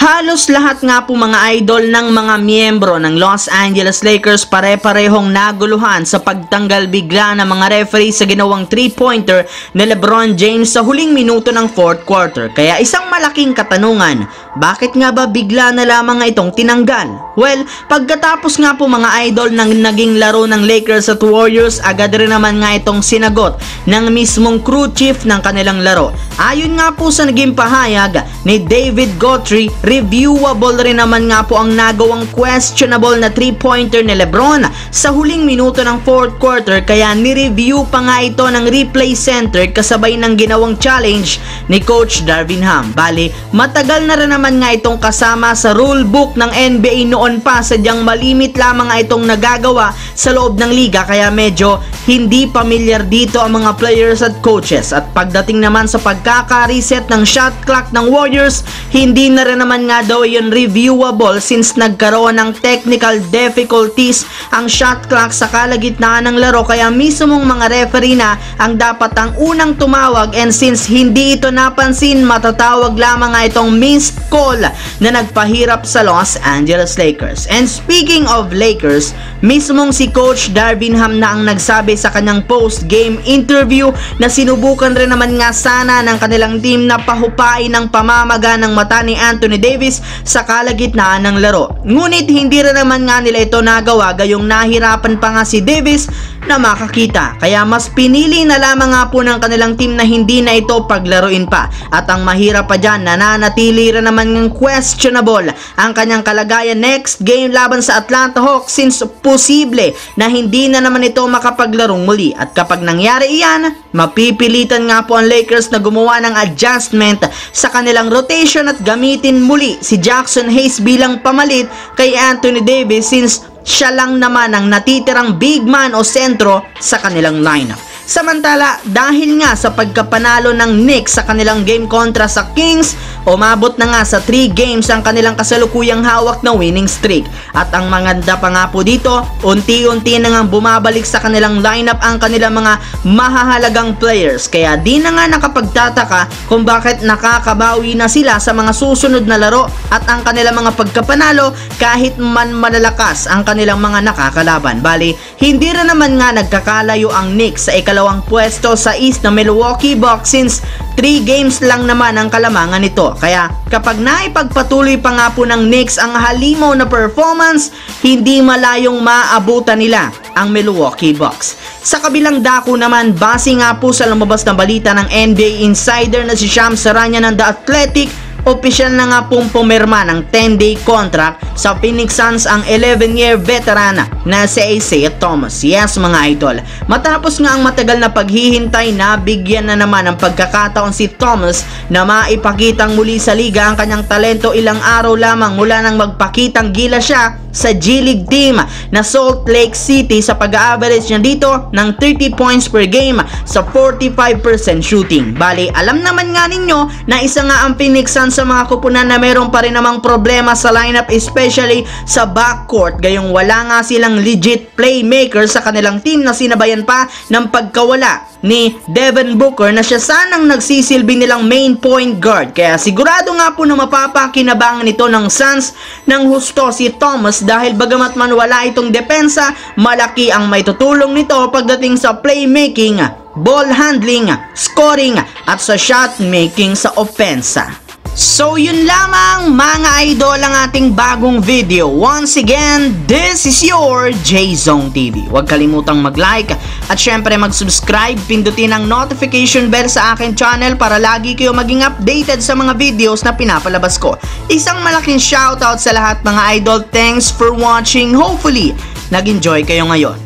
Halos lahat nga po mga idol ng mga miyembro ng Los Angeles Lakers pare-parehong naguluhan sa pagtanggal bigla ng mga referee sa ginawang 3-pointer ni LeBron James sa huling minuto ng 4th quarter. Kaya isang malaking katanungan, bakit nga ba bigla na lamang itong tinanggal? Well, pagkatapos nga po mga idol ng naging laro ng Lakers at Warriors, agad rin naman nga itong sinagot ng mismong crew chief ng kanilang laro. Ayon nga po sa naging pahayag ni David Gotri, reviewable rin naman nga po ang nagawang questionable na 3-pointer ni LeBron sa huling minuto ng 4th quarter, kaya ni-review pa nga ito ng replay center kasabay ng ginawang challenge ni Coach Darvin Ham. Bali, matagal na rin naman nga itong kasama sa rulebook ng NBA noon pa, sadyang malimit lamang nga itong nagagawa sa loob ng liga, kaya medyo hindi pamilyar dito ang mga players at coaches. At pagdating naman sa pagkaka-reset ng shot clock ng Warriors, hindi na rin naman nga daw yun reviewable since nagkaroon ng technical difficulties ang shot clock sa kalagitnaan ng laro, kaya mismong mga referee na ang dapat ang unang tumawag, and since hindi ito napansin, matatawag lamang nga itong missed call na nagpahirap sa Los Angeles Lakers. And speaking of Lakers, mismong si Coach Darvin Ham na ang nagsabi sa kanyang post-game interview na sinubukan rin naman nga sana ng kanilang team na pahupain ng pamamaga ng mata ni Anthony Davis sa kalagitnaan ng laro. Ngunit hindi rin naman nga nila ito nagawa, gayong nahirapan pa nga si Davis na makakita. Kaya mas pinili na lamang nga po ng kanilang team na hindi na ito paglaruin pa. At ang mahirap pa dyan, nananatili rin naman ng questionable ang kanyang kalagayan next game laban sa Atlanta Hawks, since posible na hindi na naman ito makapaglarong muli. At kapag nangyari iyan, mapipilitan nga po ang Lakers na gumawa ng adjustment sa kanilang rotation at gamitin muli si Jackson Hayes bilang pamalit kay Anthony Davis, since siya lang naman ang natitirang big man o sentro sa kanilang lineup. Samantala, dahil nga sa pagkapanalo ng Knicks sa kanilang game kontra sa Kings, umabot na nga sa 3 games ang kanilang kasalukuyang hawak na winning streak. At ang maganda pa nga po dito, unti-unti na nga bumabalik sa kanilang lineup ang kanilang mga mahahalagang players. Kaya di na nga nakapagtataka kung bakit nakakabawi na sila sa mga susunod na laro at ang kanilang mga pagkapanalo kahit man malalakas ang kanilang mga nakakalaban. Bali, hindi rin naman nga nagkakalayo ang Knicks sa ikalawang pwesto sa East na Milwaukee Bucks, since 3 games lang naman ang kalamangan nito. Kaya kapag naipagpatuloy pa nga po ng Knicks ang halimaw na performance, hindi malayong maabutan nila ang Milwaukee Bucks. Sa kabilang dako naman, base nga po sa lumabas na balita ng NBA insider na si Shams Charania ng The Athletic, opisyal na nga pong pumirma ng 10-day contract sa Phoenix Suns ang 11-year veteran na si Isaiah Thomas. Yes mga idol, matapos nga ang matagal na paghihintay, nabigyan na naman ng pagkakataon si Thomas na maipakitang muli sa liga ang kanyang talento ilang araw lamang mula nang magpakitang gila siya sa G-League team na Salt Lake City sa pag-average niya dito ng 30 points per game sa 45% shooting. Bali, alam naman nga ninyo na isa nga ang Phoenix Suns sa mga kupunan na meron pa rin namang problema sa lineup, especially sa backcourt, gayong wala nga silang legit playmaker sa kanilang team na sinabayan pa ng pagkawala ni Devin Booker na siya sanang nagsisilbi nilang main point guard. Kaya sigurado nga po na mapapakinabangan ito ng Suns ng husto si Thomas, dahil bagamat man wala itong depensa, malaki ang maitutulong nito pagdating sa playmaking, ball handling, scoring at sa shot making sa opensa. So yun lamang mga idol ang ating bagong video. Once again, this is your J-Zone TV. Huwag kalimutang mag-like at syempre mag-subscribe, pindutin ang notification bell sa akin channel para lagi kayo maging updated sa mga videos na pinapalabas ko. Isang malaking shoutout sa lahat mga idol. Thanks for watching. Hopefully, nag-enjoy kayo ngayon.